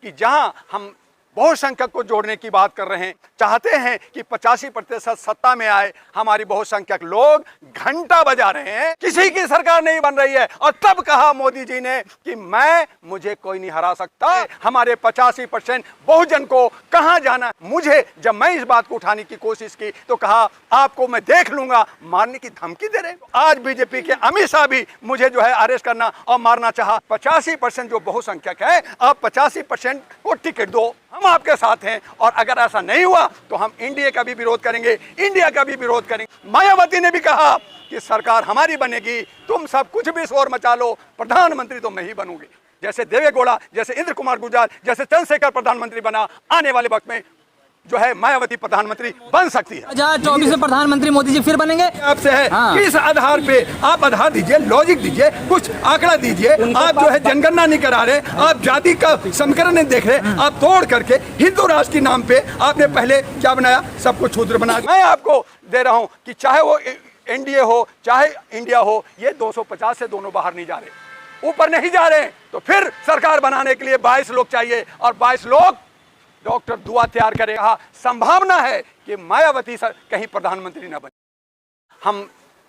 कि जहां हम बहुसंख्यक को जोड़ने की बात कर रहे हैं, चाहते हैं कि 85% सत्ता में आए, हमारी बहुसंख्यक लोग घंटा बजा रहे हैं, किसी की सरकार नहीं बन रही है। और तब कहा मोदी जी ने कि मुझे कोई नहीं हरा सकता, हमारे 85% बहुजन को कहां जाना। मुझे जब मैं इस बात को उठाने की कोशिश की तो कहा आपको मैं देख लूंगा, मारने की धमकी दे रहे। आज बीजेपी के अमित शाह भी मुझे जो है अरेस्ट करना और मारना चाहा। 85% जो बहुसंख्यक है, आप 85% को टिकट दो, हम आपके साथ हैं। और अगर ऐसा नहीं हुआ तो हम इंडिया का भी विरोध करेंगे, इंडिया का भी विरोध करेंगे। मायावती ने भी कहा कि सरकार हमारी बनेगी, तुम सब कुछ भी शोर मचा लो, प्रधानमंत्री तो मैं ही बनूंगी। जैसे देवेगौड़ा, जैसे इंद्र कुमार गुर्जर, जैसे चंद्रशेखर प्रधानमंत्री बना, आने वाले वक्त में जो है मायावती प्रधानमंत्री बन सकती है। 2024 में प्रधानमंत्री मोदी जी फिर बनेंगे। आपसे है किस आधार पे आप आधार दीजिए, लॉजिक दीजिए, कुछ आंकड़ा दीजिए। आप जो है जनगणना नहीं करा रहे, आप जाति का समीकरण नहीं देख रहे, आप तोड़ करके हिंदू राष्ट्र के नाम पे आपने पहले क्या बनाया, सबको शूद्र बना। मैं आपको दे रहा हूं कि चाहे वो एनडीए हो चाहे इंडिया हो, ये 250 से दोनों बाहर नहीं जा रहे, ऊपर नहीं जा रहे। तो फिर सरकार बनाने के लिए 22 लोग चाहिए और 22 लोग डॉक्टर दुआ तैयार करेगा। संभावना है कि मायावती सर कहीं प्रधानमंत्री न बने। हम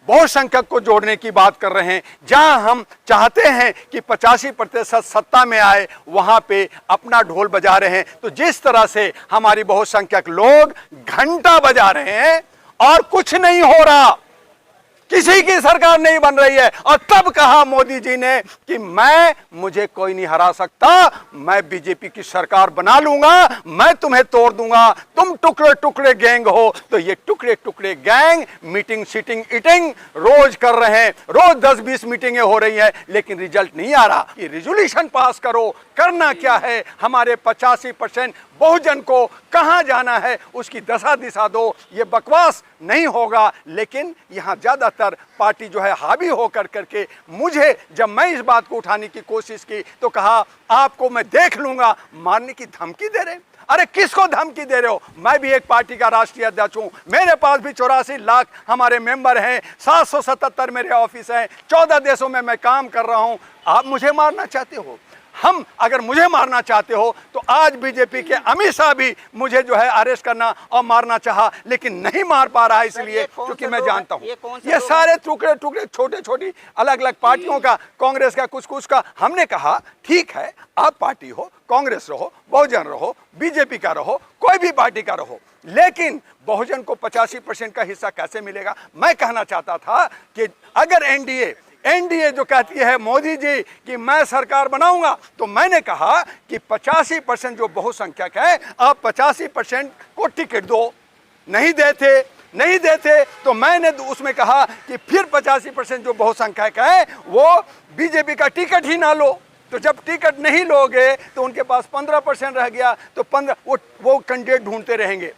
बहुसंख्यक को जोड़ने की बात कर रहे हैं, जहां हम चाहते हैं कि 85% सत्ता में आए, वहां पे अपना ढोल बजा रहे हैं। तो जिस तरह से हमारी बहुसंख्यक लोग घंटा बजा रहे हैं और कुछ नहीं हो रहा, किसी की सरकार नहीं बन रही है। और तब कहा मोदी जी ने कि मुझे कोई नहीं हरा सकता, मैं बीजेपी की सरकार बना लूंगा, मैं तुम्हें तोड़ दूंगा, तुम टुकड़े टुकड़े गैंग हो। तो ये टुकड़े टुकड़े गैंग मीटिंग सीटिंग ईटिंग रोज कर रहे हैं, रोज 10-20 मीटिंगें हो रही है, लेकिन रिजल्ट नहीं आ रहा। ये रिजोल्यूशन पास करो, करना क्या है, हमारे 85% बहुजन को कहां जाना है उसकी दशा दिशा दो। ये बकवास नहीं होगा। लेकिन यहां ज्यादातर पार्टी जो है हावी होकर करके, मुझे जब मैं इस बात को उठाने की कोशिश की तो कहा आपको मैं देख लूंगा, मारने की धमकी दे रहे। अरे किसको धमकी दे रहे हो? मैं भी एक पार्टी का राष्ट्रीय अध्यक्ष हूं, मेरे पास भी 84 लाख हमारे मेंबर हैं, 777 मेरे ऑफिस हैं, 14 देशों में मैं काम कर रहा हूं। आप मुझे मारना चाहते हो? हम अगर मुझे मारना चाहते हो तो आज बीजेपी के अमित शाह भी मुझे जो है अरेस्ट करना और मारना चाहा, लेकिन नहीं मार पा रहा है, इसलिए क्योंकि मैं जानता हूं ये सारे टुकड़े टुकड़े छोटे छोटी अलग अलग पार्टियों का, कांग्रेस का, कुछ का। हमने कहा ठीक है, आप पार्टी हो, कांग्रेस रहो, बहुजन रहो, बीजेपी का रहो, कोई भी पार्टी का रहो, लेकिन बहुजन को 85% का हिस्सा कैसे मिलेगा? मैं कहना चाहता था कि अगर एनडीए जो कहती है मोदी जी कि मैं सरकार बनाऊंगा, तो मैंने कहा कि 85% जो बहुसंख्यक है, आप 85% को टिकट दो। नहीं देते तो मैंने उसमें कहा कि फिर 85% जो बहुसंख्यक है वो बीजेपी का टिकट ही ना लो। तो जब टिकट नहीं लोगे तो उनके पास 15% रह गया, तो 15 वो कैंडिडेट ढूंढते रहेंगे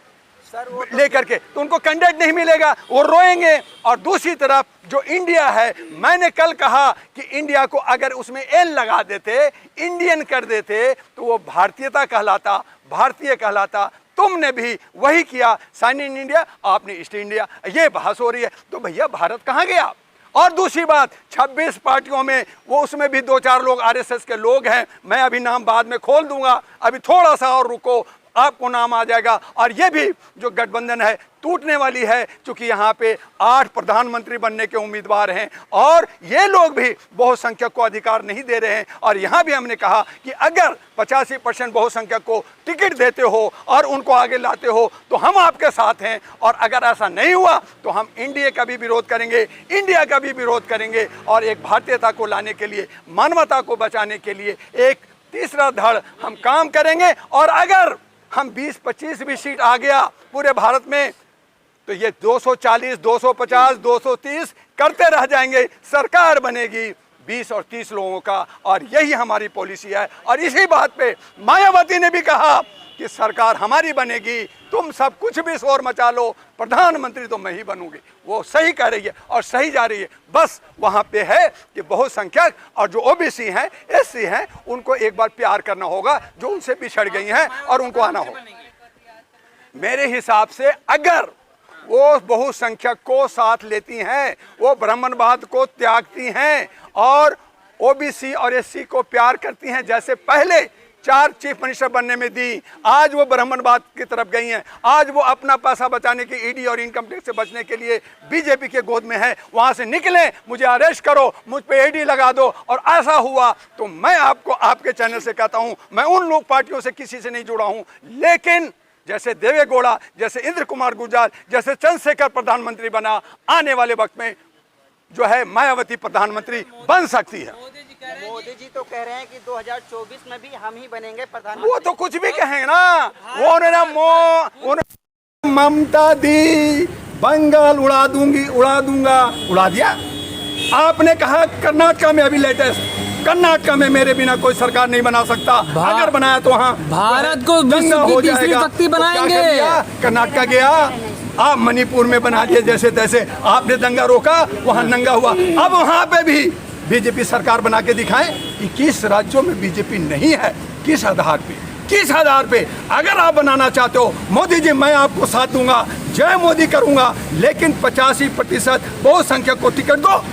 लेकर के, तो उनको कैंडिडेट नहीं मिलेगा, वो रोएंगे। और दूसरी तरफ जो इंडिया है, मैंने कल कहा कि इंडिया को अगर उसमें एल लगा देते, इंडियन कर देते, तो वो भारतीयता कहलाता, भारतीय कहलाता। तुमने भी वही किया, साइन इन इंडिया, आपने ईस्ट इंडिया, ये बहस हो रही है। तो भैया भारत कहाँ गया? और दूसरी बात, 26 पार्टियों में वो उसमें भी 2-4 लोग आरएसएस के लोग हैं, मैं अभी नाम बाद में खोल दूंगा, अभी थोड़ा सा और रुको, आपको नाम आ जाएगा। और ये भी जो गठबंधन है टूटने वाली है, क्योंकि यहाँ पे 8 प्रधानमंत्री बनने के उम्मीदवार हैं और ये लोग भी बहुसंख्यक को अधिकार नहीं दे रहे हैं। और यहाँ भी हमने कहा कि अगर 85% बहुसंख्यक को टिकट देते हो और उनको आगे लाते हो तो हम आपके साथ हैं। और अगर ऐसा नहीं हुआ तो हम इंडिया का भी विरोध करेंगे, इंडिया का भी विरोध करेंगे, और एक भारतीयता को लाने के लिए, मानवता को बचाने के लिए एक तीसरा धड़ हम काम करेंगे। और अगर हम 20-25 भी सीट आ गया पूरे भारत में, तो ये 240, 250, 230 करते रह जाएंगे, सरकार बनेगी 20 और 30 लोगों का। और यही हमारी पॉलिसी है। और इसी बात पे मायावती ने भी कहा कि सरकार हमारी बनेगी, तुम सब कुछ भी शोर मचा लो, प्रधानमंत्री तो मैं ही बनूंगी। वो सही कह रही है और सही जा रही है। बस वहां पे है कि बहुसंख्यक और जो ओबीसी हैं, एससी हैं, उनको एक बार प्यार करना होगा, जो उनसे पिछड़ गई हैं, और उनको आना होगा। मेरे हिसाब से अगर वो बहुसंख्यक को साथ लेती हैं, वो ब्राह्मणवाद को त्यागती हैं और ओबीसी और एससी को प्यार करती हैं, जैसे पहले 4 चीफ मिनिस्टर बनने में दी, आज वो ब्राह्मणवाद की तरफ गई हैं। आज वो अपना पैसा बचाने की ईडी और इनकम टैक्स से बचने के लिए बीजेपी के गोद में है। वहां से निकलें, मुझे अरेस्ट करो, मुझ पे ईडी लगा दो। और ऐसा हुआ तो मैं आपको आपके चैनल से कहता हूं, मैं उन लोग पार्टियों से किसी से नहीं जुड़ा हूं, लेकिन जैसे देवेगौड़ा, जैसे इंद्र कुमार गुर्जर, जैसे चंद्रशेखर प्रधानमंत्री बना, आने वाले वक्त में जो है मायावती प्रधानमंत्री बन सकती है। मोदी जी तो कह रहे हैं कि 2024 में भी हम ही बनेंगे प्रधानमंत्री। वो तो कुछ भी कहें ना, वो ममता दी, बंगाल उड़ा दूंगी, उड़ा दूंगा, उड़ा दिया। आपने कहा कर्नाटका में अभी लेटेस्ट, कर्नाटका में मेरे बिना कोई सरकार नहीं बना सकता, अगर बनाया तो हाँ भारत को विश्व की तीसरी शक्ति बनाएंगे। कर्नाटका गया, आप मणिपुर में बना दिए जैसे तैसे, आपने दंगा रोका, वहां नंगा हुआ। अब वहां पे भी बीजेपी सरकार बना के दिखाएं। 21 राज्यों में बीजेपी नहीं है, किस आधार पे, किस आधार पे? अगर आप बनाना चाहते हो, मोदी जी मैं आपको साथ दूंगा, जय मोदी करूंगा, लेकिन 85% बहुसंख्यक को टिकट दो।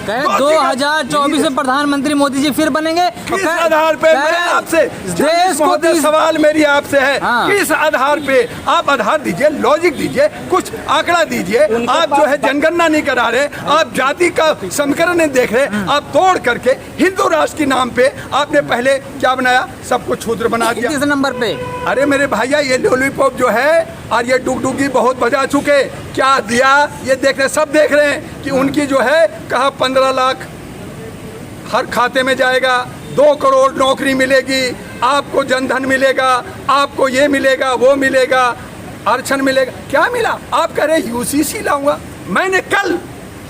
2024 में प्रधानमंत्री मोदी जी फिर बनेंगे। किस आधार पे? मैं आपसे देश को सवाल मेरी आपसे है, हाँ। किस आधार पे? आप आधार दीजिए, लॉजिक दीजिए, कुछ आंकड़ा दीजिए। आप जो है जनगणना नहीं करा रहे, आप जाति का समीकरण नहीं देख रहे, आप तोड़ करके हिंदू राष्ट्र के नाम पे आपने पहले क्या बनाया? सबको शूद्र बना दिया। किस नंबर पे? अरे मेरे भैया, ये लॉलीपॉप जो है और ये डुगडुगी बहुत बजा चुके, क्या दिया ये देख रहे, सब देख रहे हैं कि उनकी जो है कहा 15 लाख हर खाते में जाएगा, 2 करोड़ नौकरी मिलेगी, आपको जनधन मिलेगा, आपको ये मिलेगा, वो मिलेगा, आरक्षण मिलेगा। क्या मिला? आप कह रहे यूसीसी लाऊंगा। मैंने कल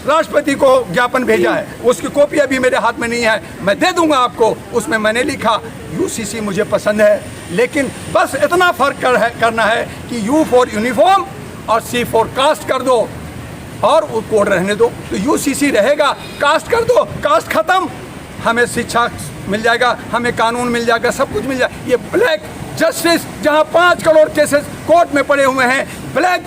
राष्ट्रपति को ज्ञापन भेजा है, उसकी कॉपी अभी मेरे हाथ में नहीं है, मैं दे दूंगा आपको। उसमें मैंने लिखा यूसीसी मुझे पसंद है, लेकिन बस इतना फर्क करना है कि यू फॉर यूनिफॉर्म और सी फॉर कास्ट कर दो और वो कोड रहने दो, तो यूसीसी रहेगा। कास्ट कर दो, कास्ट खत्म, हमें शिक्षा मिल जाएगा, हमें कानून मिल जाएगा, सब कुछ मिल जाएगा। ये ब्लैक जस्टिस, जहां 5 करोड़ केसेस कोर्ट में पड़े हुए हैं, ब्लैक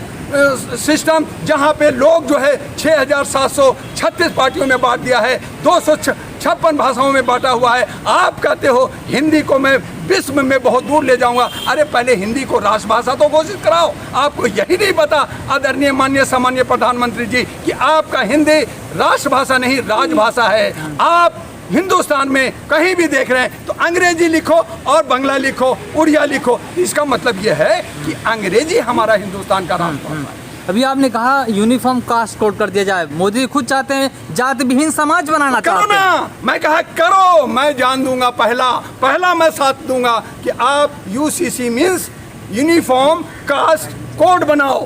सिस्टम जहां पे लोग जो है 6736 पार्टियों में बांट दिया है, 256 भाषाओं में बांटा हुआ है। आप कहते हो हिंदी को मैं विश्व में बहुत दूर ले जाऊंगा। अरे पहले हिंदी को राष्ट्रभाषा तो घोषित कराओ। आपको यही नहीं पता आदरणीय माननीय सामान्य प्रधानमंत्री जी कि आपका हिंदी राष्ट्रभाषा नहीं राजभाषा है। आप हिंदुस्तान में कहीं भी देख रहे हैं तो अंग्रेजी लिखो और बंगला लिखो, उड़िया लिखो। इसका मतलब यह है कि अंग्रेजी हमारा हिंदुस्तान का राष्ट्रभाषा है। अभी आपने कहा यूनिफॉर्म कास्ट कोड कर दिया जाए, मोदी खुद चाहते हैं जाति विहीन समाज बनाना करो चाहते हैं। ना, मैं कहा करो, मैं जान दूंगा, पहला मैं साथ दूंगा कि आप UCC means uniform caste code बनाओ।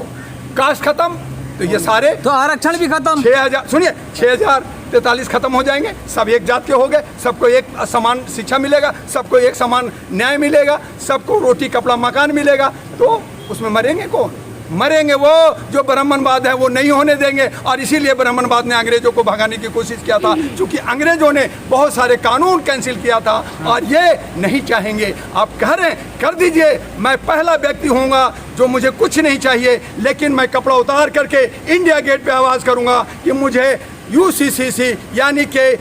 कास्ट खत्म तो ये सारे तो आरक्षण भी खत्म। 6000 सुनिए, 6043 खत्म हो जाएंगे, सब एक जात के हो गए, सबको एक समान शिक्षा मिलेगा, सबको एक समान न्याय मिलेगा, सबको रोटी कपड़ा मकान मिलेगा। तो उसमें मरेंगे कौन? मरेंगे वो जो ब्राह्मणवाद है, वो नहीं होने देंगे। और इसीलिए ब्राह्मणवाद ने अंग्रेजों को भगाने की कोशिश किया था, क्योंकि अंग्रेजों ने बहुत सारे कानून कैंसिल किया था और ये नहीं चाहेंगे। आप कह रहे हैं कर दीजिए, मैं पहला व्यक्ति होऊंगा जो मुझे कुछ नहीं चाहिए, लेकिन मैं कपड़ा उतार करके इंडिया गेट पे आवाज़ करूंगा कि मुझे यूसीसीसी यानी कि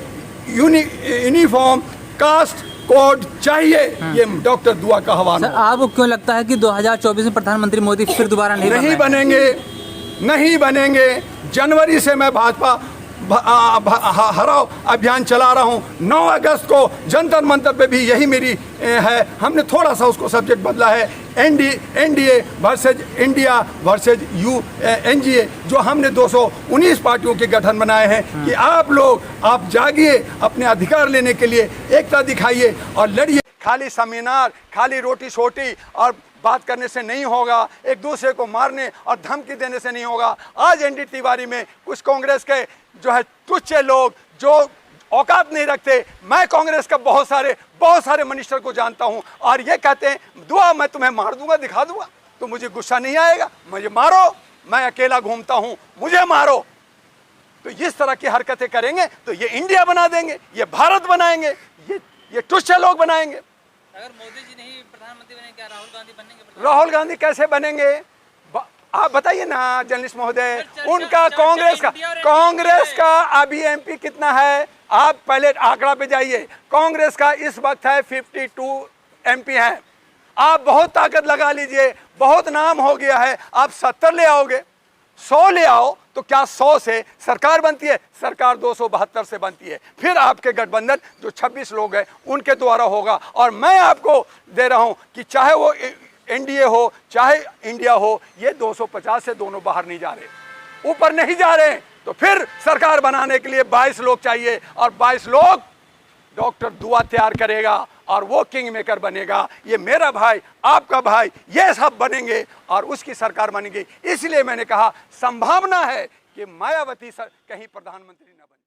यूनिफॉर्म कास्ट कोड चाहिए। ये डॉक्टर दुआ का हवाला। सर, आपको क्यों लगता है कि 2024 में प्रधानमंत्री मोदी फिर दोबारा नहीं बनेंगे? जनवरी से मैं भाजपा हराओ अभियान चला रहा हूँ। 9 अगस्त को जंतर मंतर पे भी यही मेरी है। हमने थोड़ा सा उसको सब्जेक्ट बदला है, एनडीए वर्सेज इंडिया वर्सेज एनजीए, जो हमने 219 पार्टियों के गठन बनाए हैं कि आप लोग आप जागिए, अपने अधिकार लेने के लिए एकता दिखाइए और लड़िए। खाली सेमिनार, खाली रोटी छोटी और बात करने से नहीं होगा, एक दूसरे को मारने और धमकी देने से नहीं होगा। आज एनडी तिवारी में कुछ कांग्रेस के जो है तुच्छ लोग जो औकात नहीं रखते, मैं कांग्रेस का बहुत सारे मिनिस्टर को जानता हूं और ये कहते हैं दुआ मैं तुम्हें मार दूंगा, दिखा दूंगा, तो मुझे गुस्सा नहीं आएगा, मुझे मारो, मैं अकेला घूमता हूं, मुझे मारो। तो इस तरह की हरकतें करेंगे तो ये इंडिया बना देंगे, ये भारत बनाएंगे, ये तुच्छ लोग बनाएंगे। अगर मोदी जी नहीं प्रधानमंत्री बने, क्या राहुल गांधी बनेंगे? राहुल गांधी कैसे बनेंगे? आप बताइए ना जर्नलिस्ट महोदय। उनका कांग्रेस का अभी एमपी कितना है? आप पहले आंकड़ा पे जाइए। कांग्रेस का इस वक्त है 52 MP हैं। आप बहुत ताकत लगा लीजिए, बहुत नाम हो गया है, आप 70 ले आओगे, 100 ले आओ, तो क्या 100 से सरकार बनती है? सरकार 272 से बनती है। फिर आपके गठबंधन जो 26 लोग हैं उनके द्वारा होगा। और मैं आपको दे रहा हूं कि चाहे वो NDA हो चाहे इंडिया हो, ये 250 से दोनों बाहर नहीं जा रहे, ऊपर नहीं जा रहे। तो फिर सरकार बनाने के लिए 22 लोग चाहिए, और 22 लोग डॉक्टर दुआ तैयार करेगा और वो किंग मेकर बनेगा। ये मेरा भाई, आपका भाई, ये सब बनेंगे और उसकी सरकार बनेगी। इसलिए मैंने कहा संभावना है कि मायावती कहीं प्रधानमंत्री न बने।